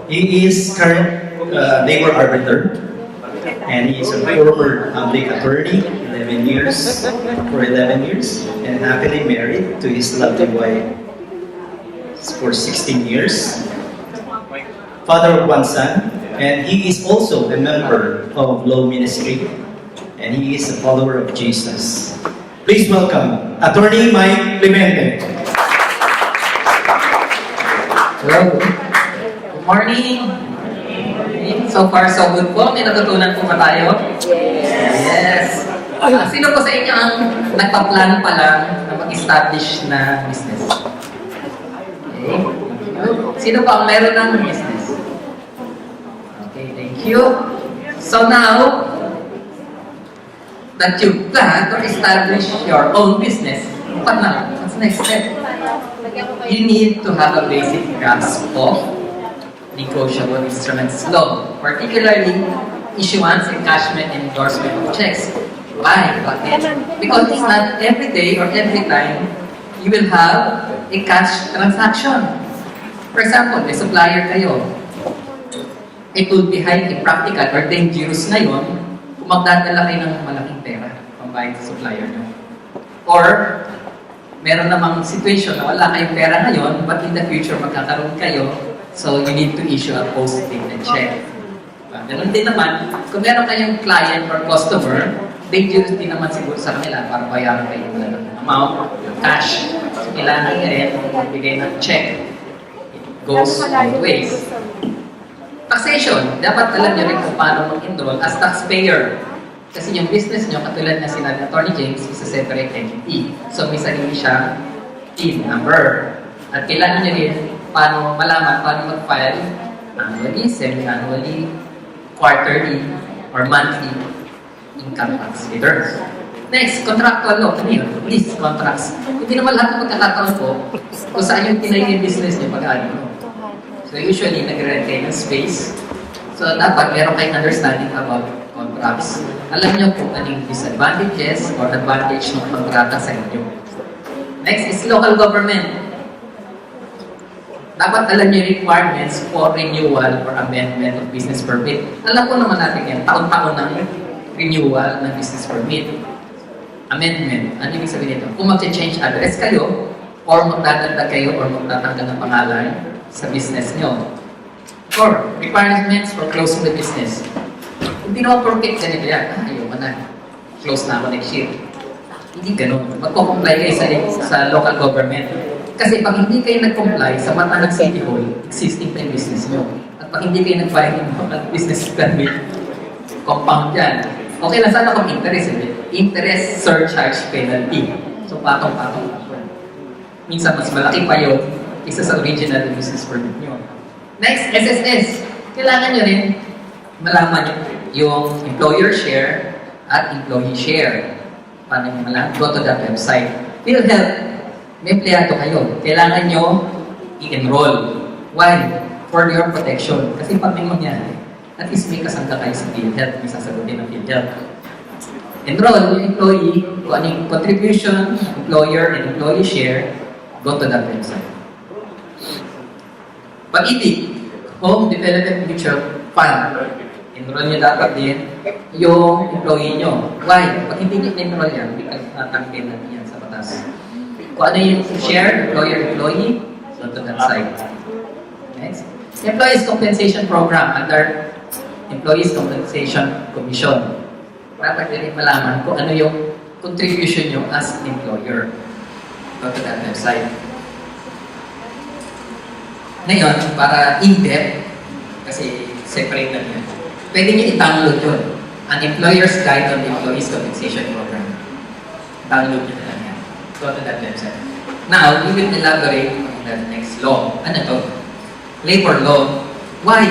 He is current labor arbiter, and he is a former public attorney, 11 years, for 11 years, and happily married to his lovely wife for 16 years. Father of one son, and he is also a member of Law Ministry, and he is a follower of Jesus. Please welcome Attorney Mike Clemente. Hello. Good morning. So far, so good po. May natutunan po ba tayo? Yes. Sino po sa inyo ang nagpa-plan pa lang na mag-establish na business? Okay. Sino pa ang meron ng business? Okay, thank you. So now, that you plan to establish your own business, what now? What's the next step? You need to have a basic grasp of negotiable instruments law, particularly issuance, encashment, and endorsement of checks. Why? Because it's not every day or every time you will have a cash transaction. For example, may supplier kayo. It would be highly impractical or dangerous ngayon kung magdadala kayo ng malaking pera pambayad sa supplier nyo. Or, meron namang situation na wala kayong pera ngayon, but in the future magkakaroon kayo, so you need to issue a post-dated check. Ganun din naman, kung meron kayong client or customer, dangerous din naman siguro sa kanila para bayaran kayo ng amount, yung cash. So, kailangan nyo rin magbigay ng check. It goes both ways. Taxation, dapat alam nyo rin kung paano mag-enroll as taxpayer. Kasi yung business nyo, katulad na sinabi ni Attorney James, is a separate entity. So may sarili siyang TIN number. At kailangan nyo rin paano malaman, paano mag-file annually, semi-annually, quarterly, or monthly income tax returns. Next, contractual law. Ano yun? Lease contracts. Hindi naman lahat ng magkakataon po kung saan yung tinayin yung business nyo pag-ano mo. So usually, nag-rent kayo ng space. So dapat meron kayong understanding about contracts. Alam niyo kung anong disadvantages or advantage ng kontrata sa inyo. Next is local government. Dapat alam niyo requirements for renewal or amendment of business permit. Alam po naman natin yan, taon-taon ng renewal ng business permit. Amendment. Ano ibig sabihin nito? Kung mag-change address kayo, or magdadagdag kayo, or magtatanggal ng pangalan sa business nyo. Or requirements for closing the business. Hindi naman perfect ganito yan. Ayaw na. Close na ako next year. Hindi ganun. Magko-comply kayo sa local government. Kasi pag hindi kayo nag-comply sa mata ng City Hall, existing pa yung business nyo. At pag hindi kayo nag-file ng business permit, compound yan. Okay lang sana kung interest. Interest surcharge penalty. So patong-patong. Minsan mas malaki pa yun isa sa original business permit nyo. Next, SSS. Kailangan nyo rin malaman yung employer share at employee share. Paano nyo malaman? Go to that website. PhilHealth. May empleyado kayo. Kailangan nyo i-enroll. Why? For your protection. Kasi pag may mangyari, at least may kasangka kayo sa PhilHealth. May sasagutin ng PhilHealth. Enroll yung employee, kung ano yung contribution, employer, and employee share, go to that website. Pag-ibig, Home Development Mutual Fund. Enroll nyo dapat din yung employee nyo. Why? Pag hindi nyo enroll yan, may tatangkin natin yan sa batas. Kung ano yung share, employer-employee, go to that site. Next. Employees Compensation Program under Employees Compensation Commission. Dapat din malaman kung ano yung contribution nyo as employer. Go to that website. Ngayon, para in-depth, kasi separate na yan, pwede nyo i-download yun. An Employer's Guide on the Employees Compensation Program. Download nyo na lang yan. Go to that website. Now, we will elaborate on the next law. Ano to? Labor law. Why?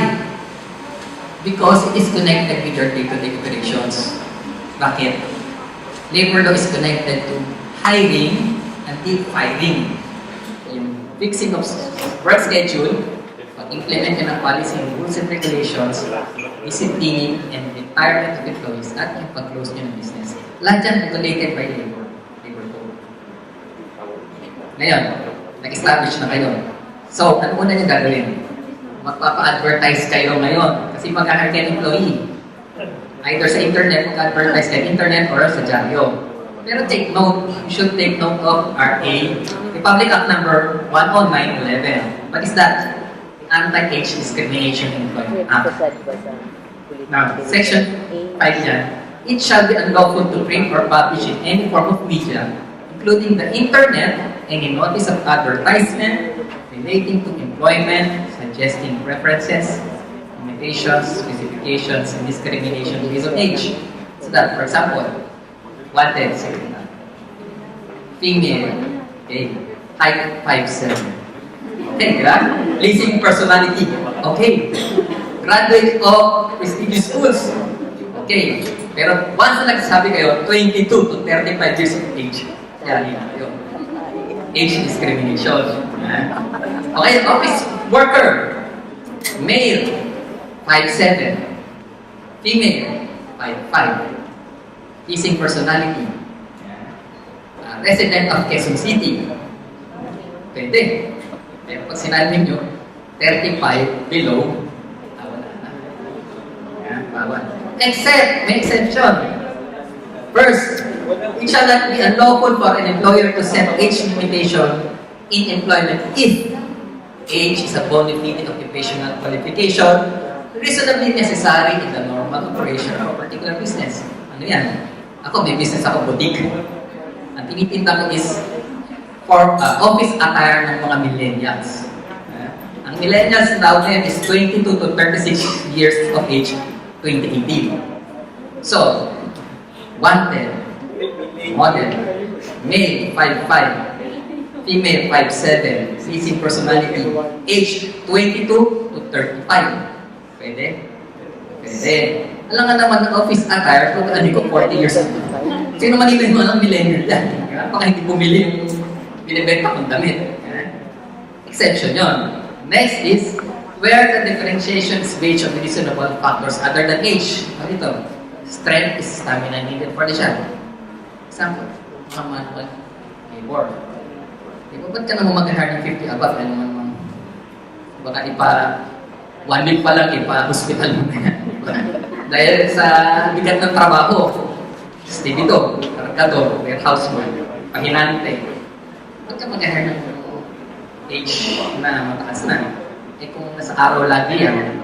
Because it is connected with your day-to-day operations. Bakit? Labor law is connected to hiring until firing. Yung fixing of work schedule, pag-implement ng policy, rules and regulations, disciplining and retirement of employees, at yung pag-close nyo ng business. Lahat yan regulated by labor code. Ngayon, nag-establish na kayo. So, ano muna nyo gagawin? magpapa-advertise kayo ngayon. Kasi magkakaroon kayo employee. Either sa internet, mag-advertise kayo internet or sa dyaryo. Pero take note, you should take note of RA, Republic Act number 10911. What is that? Anti-Age Discrimination Employment Act. Now, section 5 yan. It shall be unlawful to print or publish in any form of media, including the internet, any notice of advertisement relating to employment, suggesting preferences, limitations, specifications, and discrimination based on age. So that, for example, wanted, secretary, female, okay, height 5'7". Okay, diba? Pleasing personality, okay. Graduate of prestigious schools, okay. Pero once na nagsasabi kayo, 22 to 35 years of age, yan yun. Age discrimination. Okay, office worker, male, 5'7", female, 5'5". Pleasing personality. Resident of Quezon City. Pwede. Pero pag sinabi nyo, 35 below, wala na. Bawal. Except, may exception. First, it shall not be unlawful for an employer to set age limitation in employment if age is a bona fide occupational qualification reasonably necessary in the normal operation of a particular business. Ano yan? Ako, may business ako, boutique. Ang tinitinda ko is for office attire ng mga millennials. Ang millennials daw ngayon is 22 to 36 years of age, 2018. So, wanted, model, male, 5'5", female, 5'7", pleasing personality, age 22 to 35. Pwede? Pwede. Alam nga naman ng office attire, kung ano ko 40 years old. Sino man ito yung millennial yan? Baka hindi bumili yung binibenta kong damit. Exception yon. Next is, where the differentiation is based on reasonable factors other than age. Ano ito? Strength is stamina needed for the job. Example, mga manual labor. Di ba, ba't ka naman mag-hire ng 50 above? Ano naman, baka 1 week pa lang, hospital mo na yan. Dahil sa bigat ng trabaho, estibito, kargador, warehouse boy, pahinante. Ba't ka mag-hire ng age na mataas na? Eh kung nasa araw lagi yan,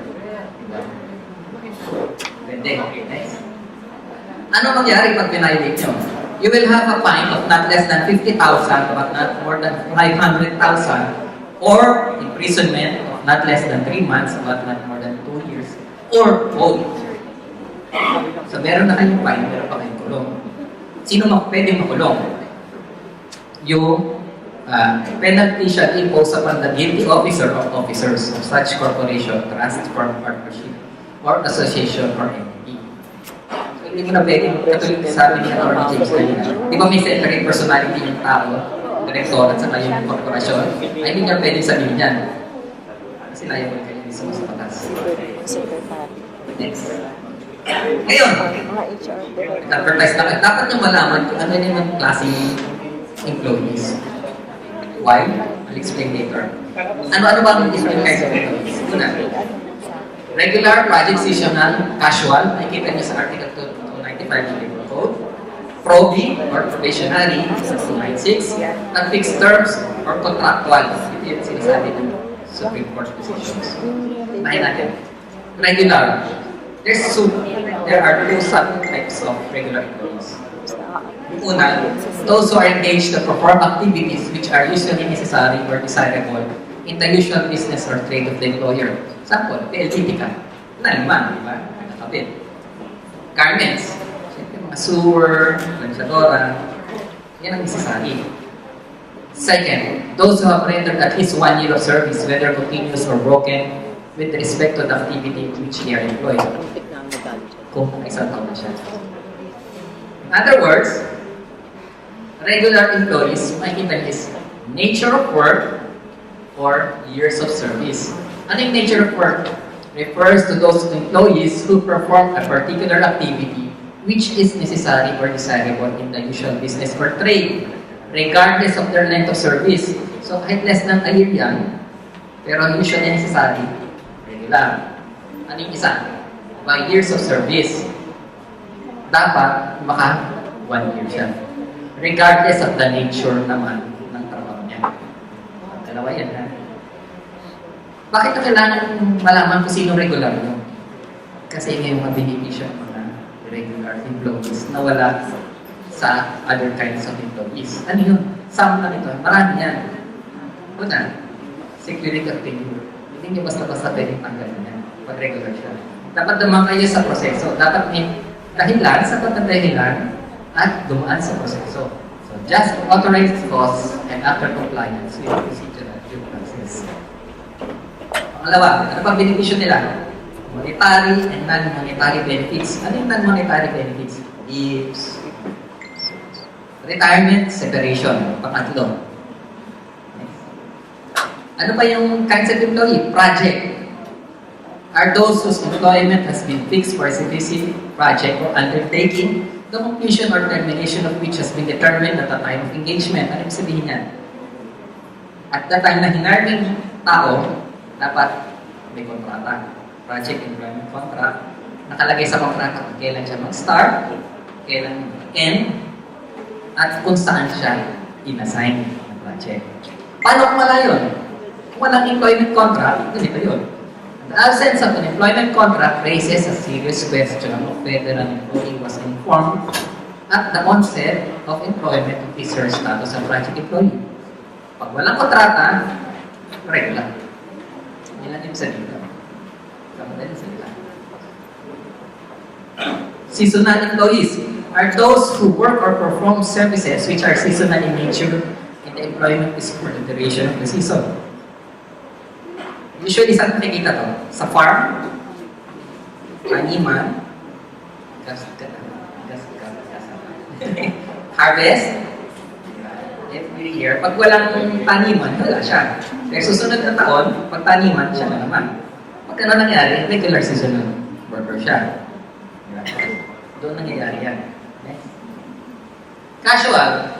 pwede. Okay, nice. Ano mangyari pag violate nyo? You will have a fine of not less than 50,000 but not more than 500,000 or imprisonment of not less than 3 months but not more than 2 years or both. So meron na kayong fine, meron pa kayong kulong. Sino pwede makulong? Yung penalty shall impose upon the guilty officer or officers of such corporation, trust, firm, partnership, or association or entity. So, hindi mo na pwede, katulad sabi ni Atty. James kanina. Di ba may separate personality yung tao, direktor at saka yung korporasyon? Ay, hindi niya pwede sabihin yan. Kasi liable kayo sa mga batas. Next. Ngayon, advertise na kayo. Dapat nyo malaman kung ano yung klaseng employees. Why? I'll explain later. Ano-ano ba ang different kinds of employees? Una, regular, project, seasonal, casual. Nakikita nyo sa Article 295 ng Labor Code. Probi or probationary sa 296. At fixed terms or contractual. Ito yung sinasabi ng Supreme Court decisions. Bahin natin. Regular. There are two subtypes of regular employees. Una, those who are engaged to perform activities which are usually necessary or desirable in the usual business or trade of the employer. Example, PLDT ka. Naman, di ba? Nakakapit. Garments. Siyempre, mga sewer, lansadora. Yan ang necessary. Second, those who have rendered at least 1 year of service, whether continuous or broken, with respect to the activity in which they are employed. Kung isang taon na siya. In other words, regular employees, makikita is nature of work or years of service. Ano yung nature of work? Refers to those employees who perform a particular activity which is necessary or desirable in the usual business or trade, regardless of their length of service. So kahit less than a year yan, pero usually necessary, lang. Ano yung isa? By years of service. Dapat maka 1 year siya. Regardless of the nature naman ng trabaho niya. Dalawa yan, ha? Bakit na kailangan malaman kung sino regular mo? Kasi may mga benepisyo ng mga regular employees na wala sa other kinds of employees. Ano yun? Some na ito. Marami yan. Una, security of tenure. Hindi niyo basta-basta pwedeng tanggalin yan pag regular siya. Dapat naman kayo sa proseso. Dapat may dahilan, sapat na dahilan, at dumaan sa proseso. So, just authorize costs and after compliance with procedural due process. Pangalawa, ano pa benepisyo nila? Monetary and non-monetary benefits. Ano yung non-monetary benefits? Leaves, retirement, separation. Pangatlo. Ano pa yung kinds of employee? Project. Are those whose employment has been fixed for a specific project or undertaking, the completion or termination of which has been determined at the time of engagement. Ano yung sabihin niya? At the time na hinarning tao, dapat may kontrata. Project employment contract. Nakalagay sa kontrata kung kailan siya mag-start, kailan mag-end, at kung saan siya in-assign ng project. Paano kung wala yun? Kung walang employment contract, ganito yun. The absence of an employment contract raises a serious question of whether an employee was informed at the onset of employment of his or her status as project employee. Pag walang kontrata, regular. Ilan yung sa dito? Kamadali sa dito. Seasonal employees are those who work or perform services which are seasonal in nature and the employment is for the duration of the season. Usually, saan nakikita to? Sa farm, taniman, harvest, every year. Pag walang taniman, wala siya. Pero susunod na taon, pag taniman, siya na naman. Pag ano nangyari, regular seasonal worker siya. Doon nangyayari yan. Next. Casual.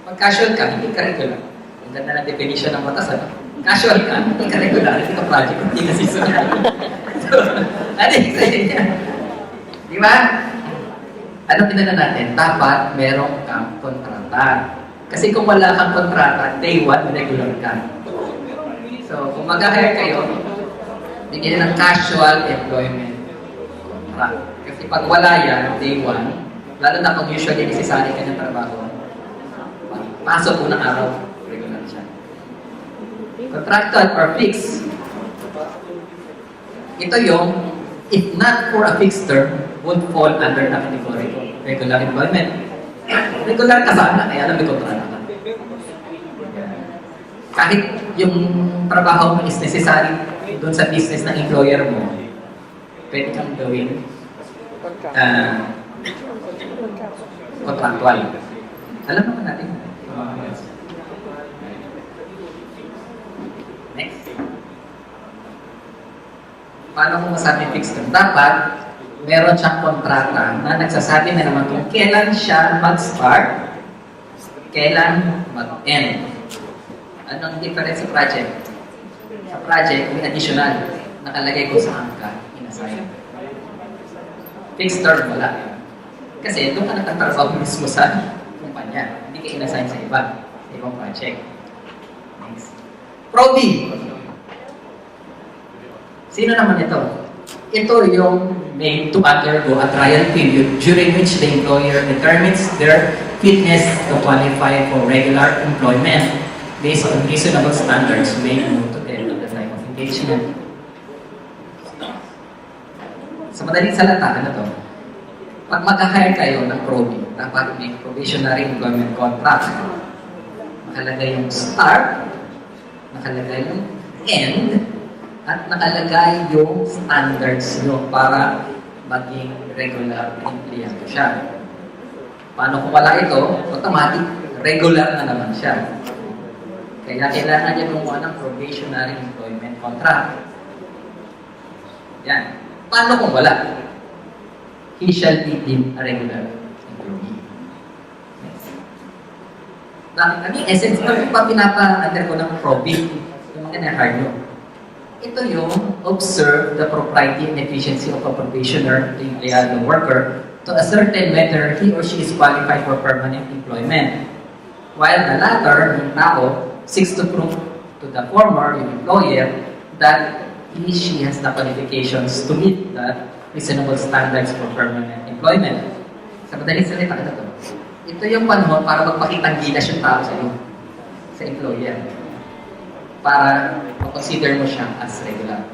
Pag casual ka, hindi ka regular. Ang ganda ng definition ng batas, ano? Casual ka, hindi ka regular, hindi ka project, hindi ka seasonal. So, ano yung sa'yo niya? Di ba? Ano pinala natin? Dapat merong kang kontrata. Kasi kung wala kang kontrata, day 1, regular ka. So, kung mag-hire kayo, bigyan ng casual employment contract. Kasi pag wala yan, day 1, lalo na kung usually isisali ka ng trabaho, pasok mo ng araw, regular siya. Contractual or fixed. Ito yung, if not for a fixed term, would fall under the category of regular employment. Regular ka sana, kaya alam may kontrata ka. Kahit yung trabaho mo is necessary doon sa business ng employer mo, pwede kang gawin contractual. Alam naman natin. Next. Paano kung masabi fixed term? Dapat, meron siyang kontrata na nagsasabi na naman kung kailan siya mag-start, kailan mag-end. Anong difference sa project? Sa project, may additional. Nakalagay kung saan ka in-assign. Fixed term, wala. Kasi doon ka nagtatrabaho mismo sa kumpanya. Hindi ka in-assign sa iba. Sa ibang project. Next. Probi. Sino naman ito? Ito yung made to undergo a trial period during which the employer determines their fitness to qualify for regular employment based on reasonable standards made known to them at the time of engagement. Sa madaling salita, ano to? Pag mag-hire kayo ng probi, dapat may probationary employment contract. Nakalagay yung start, nakalagay yung end, at nakalagay yung standards nyo para maging regular empleyado siya. Paano kung wala ito? Automatic, regular na naman siya. Kaya kailangan niya gumawa ng probationary employment contract. Yan. Paano kung wala? He shall be deemed a regular employee. Next. Bakit kami? Essence pa pinapa-under ko ng probing yung mga na-hire nyo. Ito yung observe the propriety and efficiency of a probationer, the worker, to a certain whether he or she is qualified for permanent employment. While the latter, yung tao, seeks to prove to the former, yung employer, that he, she has the qualifications to meet the reasonable standards for permanent employment. Sa madaling salita, ano to? Ito yung panahon para magpakitang gilas yung tao sa employer. Para consider mo siya as regular.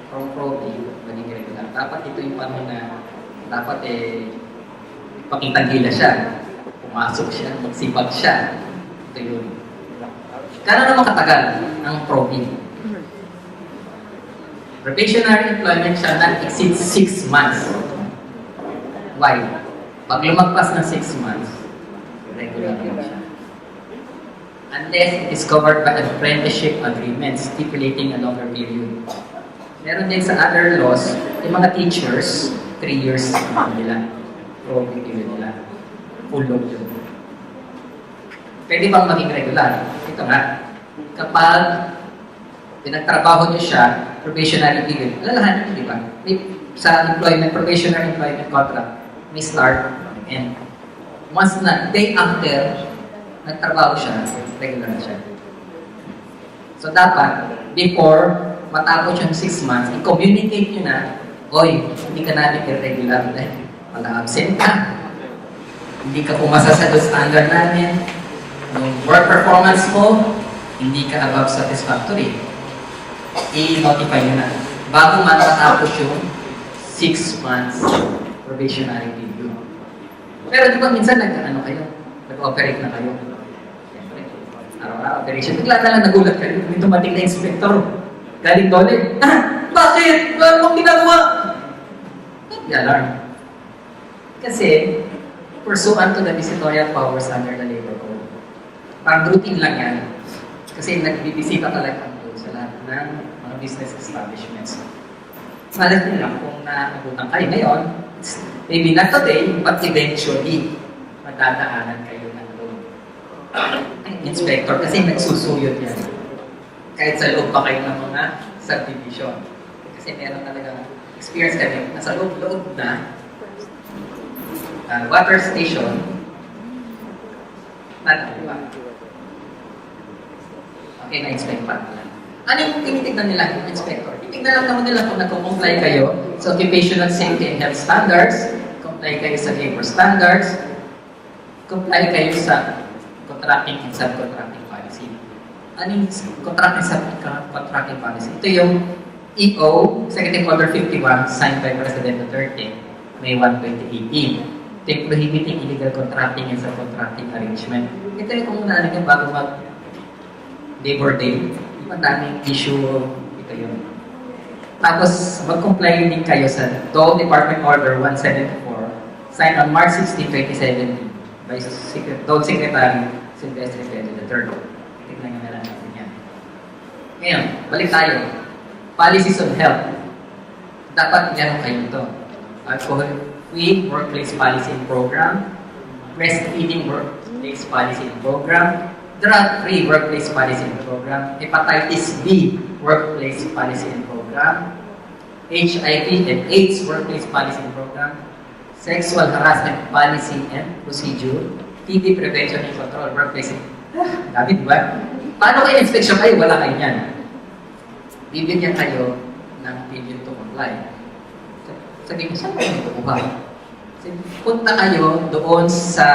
From probing, maging regular. Dapat ito yung panahon na dapat pakitang gila siya. Pumasok siya, magsipag siya. Ito yun. Kano naman katagal ang probing? Probationary employment shall not exceed 6 months. Why? Pag lumagpas ng 6 months, regular yun siya. Unless it is covered by apprenticeship agreement stipulating a longer period. Meron din sa other laws, yung mga teachers, 3 years nila. Probing period nila. Full load yun. Pwede bang maging regular? Ito nga. Kapag pinagtrabaho niyo siya, probationary period, alalahanin niyo, di ba? Sa employment, probationary employment contract, may start and once na, day after, nagtrabaho siya, regular na siya. So dapat, before matapos yung 6 months, i-communicate nyo na, oy, hindi ka namin irregular dahil wala absent ka. Hindi ka pumasa sa standard namin. Yung work performance mo, hindi ka above satisfactory. I-notify nyo na. Bago man matapos yung 6 months probationary period. Pero di ba minsan nag-ano kayo? Nag-operate na kayo. Araw-araw operation. Bigla na lang nagulat kayo. May dumating na inspector. Galing dole. Bakit? Ano mong ginagawa? Alarm. Kasi, pursuant to the visitorial powers under the labor code. Parang routine lang yan. Kasi nagbibisita talaga sa lahat ng mga business establishments. Malat nyo lang kung naabutan kayo ngayon, maybe not today, but eventually, matadaanan kayo ng loan. Inspector, kasi nagsusuyod yan. Kahit sa loob pa kayo ng mga subdivision. Kasi meron talaga experience kami, nasa loob na water station, di ba? Okay, na-inspect pa nila. Ano yung tinitignan nila yung inspector? Tinitignan lang naman nila kung nag-comply kayo sa occupational safety and health standards, comply kayo sa labor standards, comply kayo sa contracting and subcontracting policy. Ano yung contracting and subcontracting policy? Ito yung EO, Executive Order 51, signed by President Duterte, May 1, 2018. Ito yung prohibiting illegal contracting and subcontracting arrangement. Ito yung kung naanin yung bago mag-Labor Day. Ang daming issue, ito yun. Tapos, mag-comply din kayo sa Dole Department Order 174, signed on March 16, 2017 by Dole Secretary Silvestre Pedro III. Tignan nyo na lang natin yan. Ngayon, balik tayo. Policies on health. Dapat meron kayo ito. Alcohol-free workplace policy and program, breastfeeding workplace policy and program, drug-free workplace policy and program, hepatitis B workplace policy and program, HIV and AIDS workplace policy and program, sexual harassment policy and procedure, TB prevention and control workplace. Dami, di ba? Paano kayo inspection kayo? Wala kayo yan. Bibigyan kayo ng period to comply. Sabihin mo, saan kayo ito ba? Punta kayo doon sa...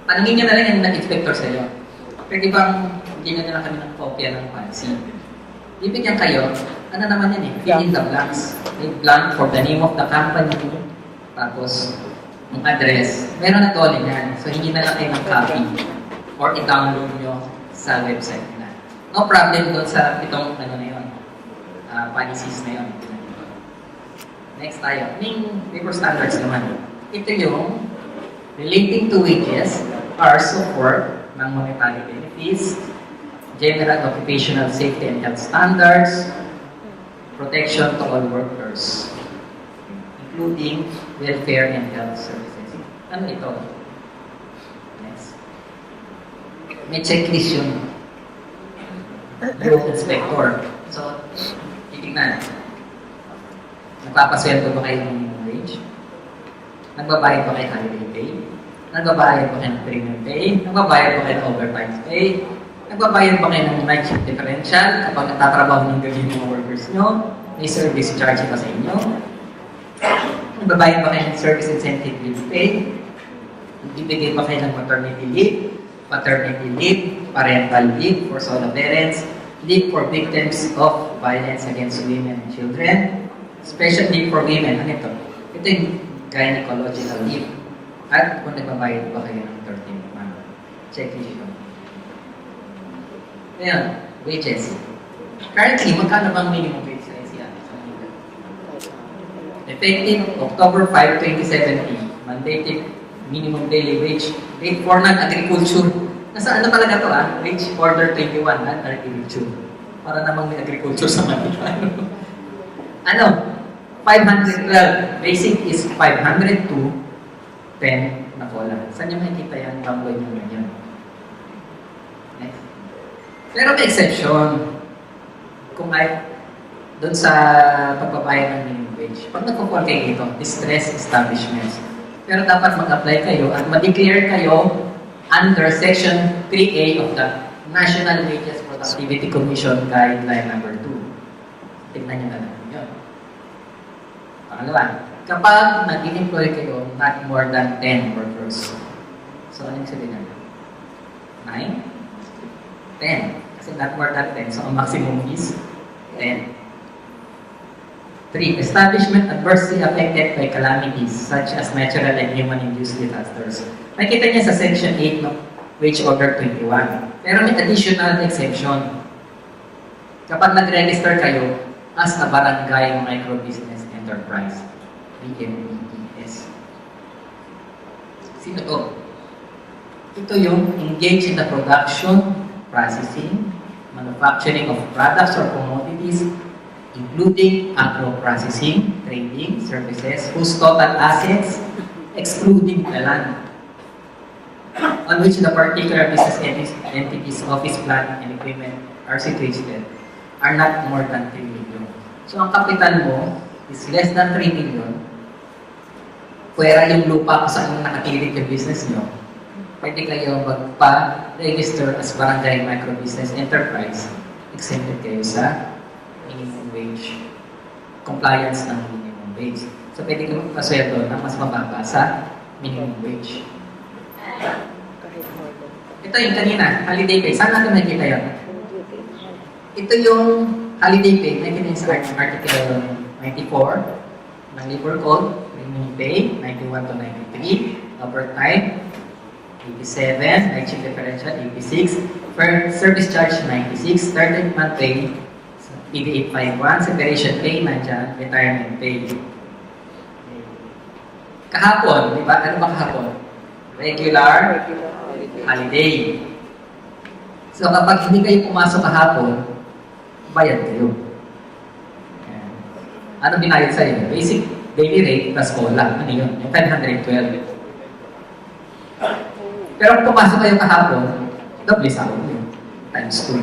Tanungin nyo na lang yung nag-inspector sa iyo. Pwede bang bigyan nyo na kami ng kopya ng policy? Bibigyan kayo, ano naman yan fill in the blanks. May blank for the name of the company, tapos yung address. Meron na doon yan. So, hindi na lang kayo ng copy or i-download nyo sa website nila. No problem doon sa itong ano na yun, policies na yun. Next tayo. Yung labor standards naman. Ito yung relating to wages, hours of work, ng monetary benefits, general occupational safety and health standards, protection to all workers, including welfare and health services. Ano ito? Next. May checklist yun. Yung inspector. So, Tingnan. Nagpapasweldo ba kayo ng minimum wage? Nagbabayad ba kayo ng holiday pay? Nagbabayad ba kayo ng premium pay? Nagbabayad ba kayo ng overtime pay? Nagbabayad ba kayo ng night shift differential kapag natatrabaho ng gabi ng mga workers nyo? May service charge ba sa inyo? Nagbabayad ba kayo ng service incentive leave pay? Bibigay ba kayo ng maternity leave, paternity leave, parental leave for solo parents, leave for victims of violence against women and children, special leave for women? Ano ito? Ito yung gynecological leave. At kung nagbabayad ba kayo ng 13th month? Check issue. Ngayon, wages. Currently, magkano bang minimum wage sa NCR? Effective October 5, 2017, mandated minimum daily wage rate for non-agriculture. Nasa ano talaga to Wage Order 21, non-agriculture. Para namang may agriculture sa Manila. Ano? 512. Basic is 502. 10 na kola. Saan nyo makikita yan? Banggoy nyo yan. Next. Pero may exception. Kung ay doon sa pagbabayad ng minimum wage. Pag nagpo-fall kayo dito, distress establishments. Pero dapat mag-apply kayo at ma-declare kayo under Section 3A of the National Wages Productivity Commission Guideline number 2. Tignan nyo na lang yun. Pangalawa, kapag nag-employ kayo not more than 10 workers. So, anong sabihin natin? 9? 10. Kasi not more than 10. So, ang maximum is 10. 3. Establishment adversely affected by calamities such as natural and human-induced disasters. Nakita niya sa Section 8 ng Wage Order 21. Pero may additional exception. Kapag nag-register kayo as a barangay microbusiness enterprise, BMES. Sino to? Ito yung engage in the production, processing, manufacturing of products or commodities, including agro-processing, trading, services, whose total assets, excluding the land, on which the particular business entities, office, plant, and equipment are situated, are not more than 3 million. So, ang kapital mo is less than 3 million, pwera yung lupa kung saan nakatilit yung business nyo, pwede kayo magpa-register as barangay microbusiness enterprise, exempted kayo sa minimum wage, compliance ng minimum wage. So, pwede kayo magpasweldo na mas mababa sa minimum wage. Ito yung kanina, holiday pay. Saan natin nakikita yun? Ito yung holiday pay. Nakikita yun sa Article 94 ng Labor Code. Minimum pay, 91 to 93. Overtime, 87. Night shift differential, 86. Service charge, 96. 13th month pay, PDA 51. Separation pay, nandiyan. Retirement pay. Kahapon, di ba? Ano ba kahapon? Regular holiday. So kapag hindi kayo pumasok kahapon, bayad kayo. Ano binayad sa inyo? Basic daily rate plus COLA. Ano yun? Yung 512. Pero kung pumasok kayo kahapon, doble sahod yun. Times 2.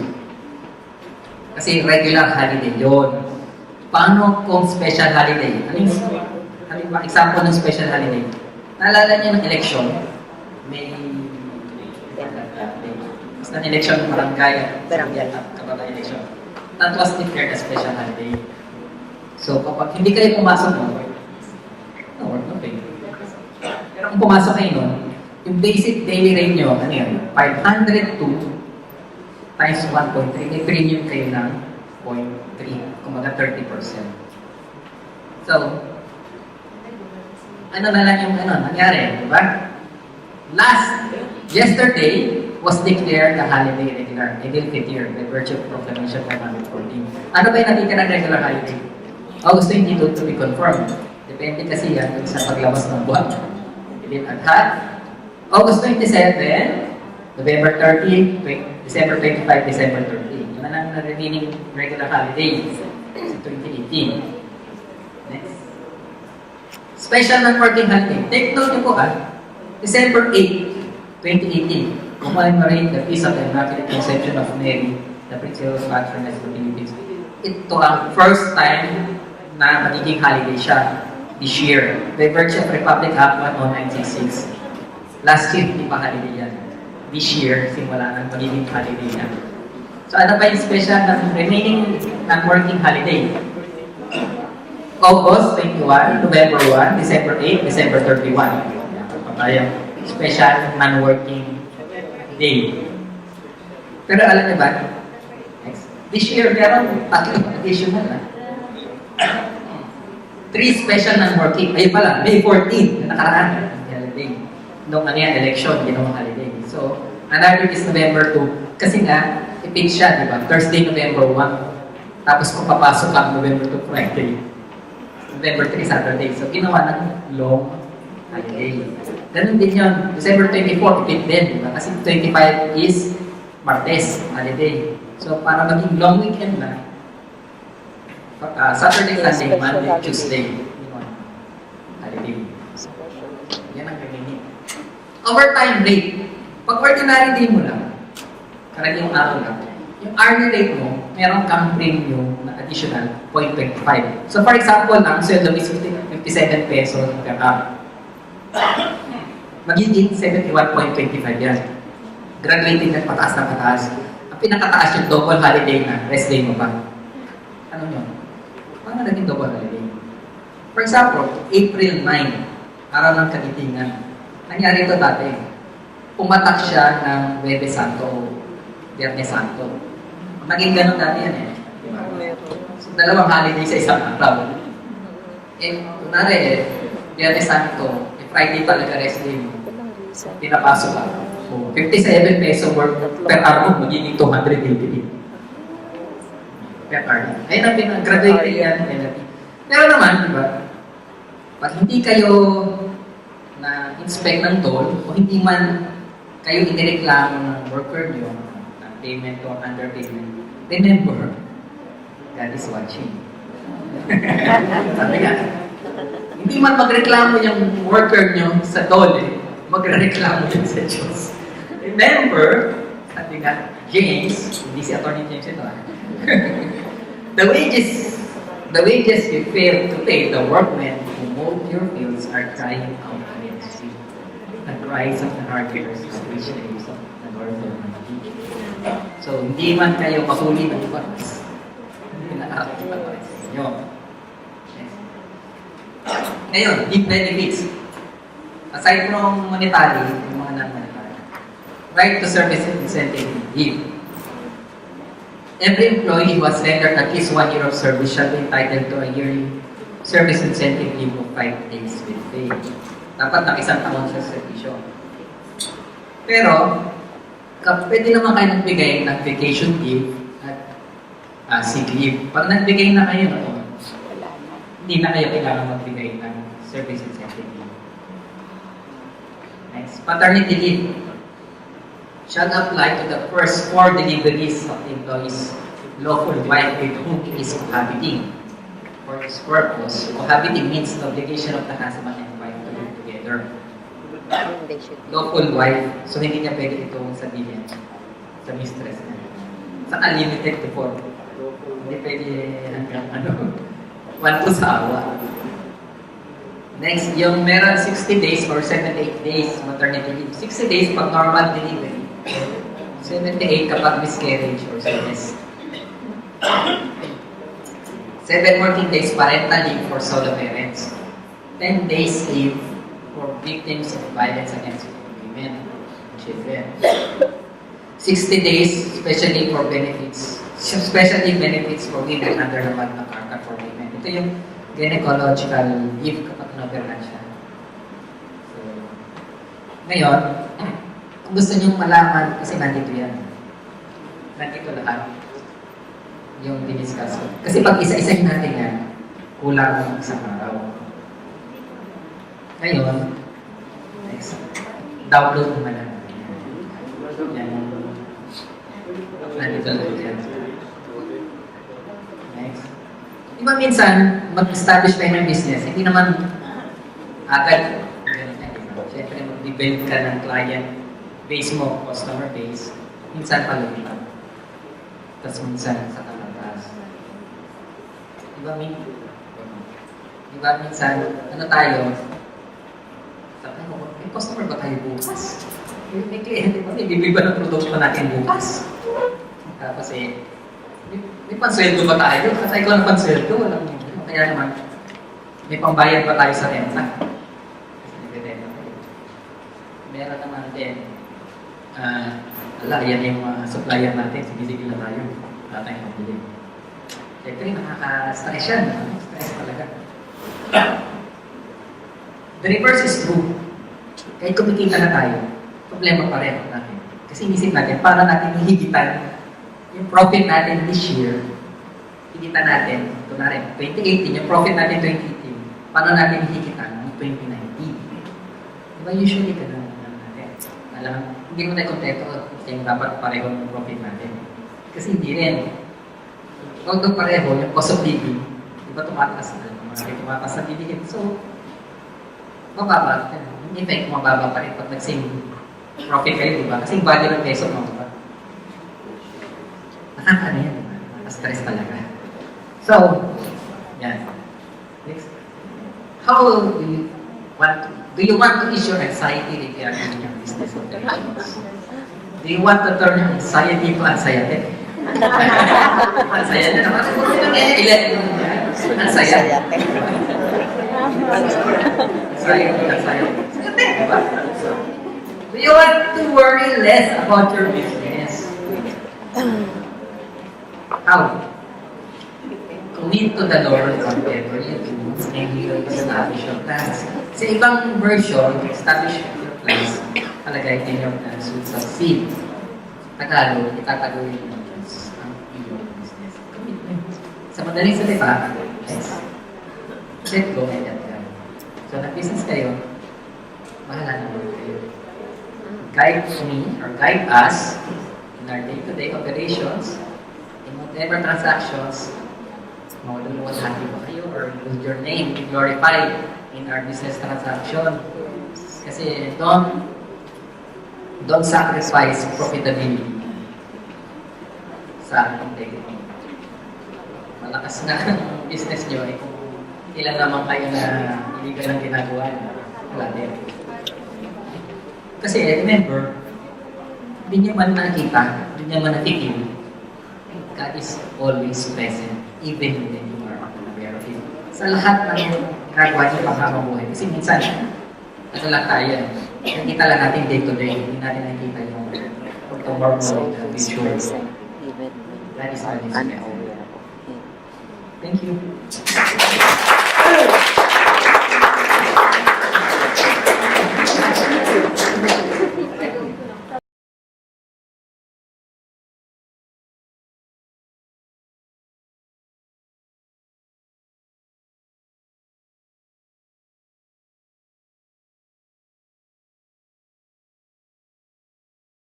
Kasi regular holiday yun. Paano kung special holiday? Halimbawa, example ng special holiday. Naalala niyo ng election? May basta ng election ng barangay, kapag election. That was declared a special holiday. So, kapag hindi kayo pumasok nun, no work, no pay. Pero kung pumasok kayo nun, yung basic daily rate nyo, ano yun? 502 times 1.3, may premium kayo ng 0.3, kumaga 30%. So, ano na lang yung nangyari, di ba? Yesterday was declared a holiday regular, Idil Fitr, by virtue of Proclamation 114. Ano ba yung natitira ng regular holiday? August 22 to be confirmed. Depende kasi yan sa paglabas ng buwan. Idil Adha. August 27, November 30, December 25, December 30. Yun ang remaining regular holiday sa 2018. Next. Special non-working holiday. Take note nyo po December 8, 2018, commemorate the feast of the Immaculate Conception of Mary, the Principal Patroness of the Philippines. ito ang first time na magiging holiday siya this year. By virtue of Republic Act 10966. Last year, hindi pa holiday yan. This year, simula ng magiging holiday yan. So ano ba yung special ng remaining non-working holiday? August 21, November 1, December 8, December 31. Yan, special non-working day. Pero alam niyo ba, this year meron tatlong additional na. 3 special non-working. Ayun pala, May 14, na nakaraan. Holiday. Nung ano yan, election, ginawang holiday. So, another is November 2. Kasi nga, ipin siya, di ba? Thursday, November 1. Tapos kung papasok ang November 2, Friday. November 3, Saturday. So, ginawa ng long holiday. Ganun din yun. December 24, ipin din, di ba? Kasi 25 is Martes, holiday. So, para maging long weekend na, Saturday, Sunday, Monday, Tuesday. Holiday. Yan ang gagawin. Overtime rate. Pag ordinary day mo lang, karaniwang araw lang, yung hourly rate mo, meron kang premium na additional 0.25. So for example, ang sweldo is 57 pesos per hour. Magiging 71.25 yan. Graduating na pataas na pataas. Ang pinakataas yung double holiday na rest day mo pa. Ano yun? Paano naging double holiday? For example, April 9, araw ng Katitingan. Nangyari ito dati. Pumatak siya ng Webe Santo o Biyernes Santo. Naging ganun dati yan eh. Diba? So, dalawang holiday sa isang araw. Kunwari Biyernes Santo, Friday talaga rest day mo. Pinapasok ka. So, 57 peso worth per hour mo, magiging 288 per hour. Ayun ang pinag-graduate yan. Pero naman, diba? Pag hindi kayo na-inspect ng toll, o hindi man kayo inireklamo ng worker nyo, ng payment or underpayment, remember, God is watching. Sabi nga, hindi man magreklamo yung worker nyo sa toll, magreklamo yun sa Diyos. Remember, sabi nga, James, hindi si Atty. James ito, the wages you fail to pay the workmen who mowed your fields are crying out against you. The cries of the heart years of which the use of the Lord Almighty. So, hindi man kayo mahuli ng ibaras. Hindi na ibaras sa inyo. Yes. Ngayon, deep benefits. Aside from monetary, yung mga non-monetary, right to service incentive leave. Every employee who has rendered at least 1 year of service shall be entitled to a yearly service incentive leave of 5 days with pay. Dapat na isang taon sa servisyo. Pero, pwede naman kayo nagbigay ng vacation leave at sick leave. Pag nagbigay na kayo noon, hindi na kayo kailangan magbigay ng service incentive leave. Next, paternity leave shall apply to the first 4 deliveries of the employee's lawful wife with whom he is cohabiting. For this purpose, cohabiting means the obligation of the husband and wife to live together. Lawful wife, so hindi niya pwede itong sabihin sa mistress niya. Saka limited to 4. Hindi pwede hanggang 1 to sa awa. Next, yung meron 60 days or 78 days maternity leave. 60 days pag normal delivery. 78 kapag miscarriage or sickness. 7 working days parental leave for solo parents. 10 days leave for victims of violence against women and children. 60 days especially for benefits. Especially benefits for women under the Magna Carta for women. Ito yung gynecological leave kapag na-operahan siya. So, ngayon, kung gusto nyo malaman, kasi nandito yan. Nandito lahat yung diniscuss ko. Kasi pag isa-isahin natin yan, kulang ng isang araw. Ngayon, next, download naman natin. Yan. Nandito lahat yan. Next. Diba minsan, mag-establish tayo ng business, hindi naman agad. Siyempre, mag-develop ka ng client base mo, customer base, minsan palumita. Tapos minsan sa kalabas. Di ba, di ba minsan, ano tayo, sabi mo, may customer ba tayo bukas? May kliyente ba? May bibig ba ng produkto natin bukas? Tapos may pansweldo ba tayo? Kasi ikaw ng pansweldo, walang kaya naman, may pambayad ba tayo sa renta? Kasi nagre-renta tayo. Meron naman din, yan yung mga supplier natin, sige-sige na tayo. Wala tayong pabili. Siyempre, nakaka-stress yan. Stress talaga. The reverse is true. Kahit kumikita na tayo, problema pa rin natin. Kasi inisip natin, para natin hihigitan yung profit natin this year, higitan natin, ito na rin, 2018, yung profit natin 2018, paano natin hihigitan ng 2019? Diba usually ganun natin? Alam, hindi mo tayo kontento kasi dapat pareho ng profit natin. Kasi hindi rin. Although pareho, yung cost of living, diba tumataas na, tumataas na bilihin. So, mababa. In effect, mababa pa rin pag nag-same profit kayo, diba? Kasi yung value ng peso, mababa. Nakaka-ano yan, diba? Nakaka-stress talaga. So, yan. Next. How do you want to ease your anxiety regarding your business operations? Do you want to turn your anxiety to anxiety? Anxiety naman. Anxiety. Diba? Do you want to worry less about your business? How? Commit to the Lord whatever you do and He will establish your plans. Sa ibang version, establish your plans, palagay din your plans will succeed. Tagalog, itataguin mo ang iyong business. Commitment. Sa madaling salita, let go and let go. So, nag-business kayo, bahala naman kayo. Guide me or guide us in our day-to-day operations, in whatever transactions, mawalhaati ba kayo or will your name be glorified in our business transaction? Kasi don't sacrifice profitability sa integrity. Malakas na ang business nyo kung ilan naman kayo na illegal ang ginagawa nyo. Wala din. Kasi remember, hindi nyo man nakita, hindi nyo man nakikinig, God is always present, even when you are unaware of it. Sa lahat ng ginagawa nyo pang buhay. Kasi minsan, ano lang tayo, nakikita lang natin day to day, hindi natin nakikita yung tomorrow the future. That is always present. Thank you.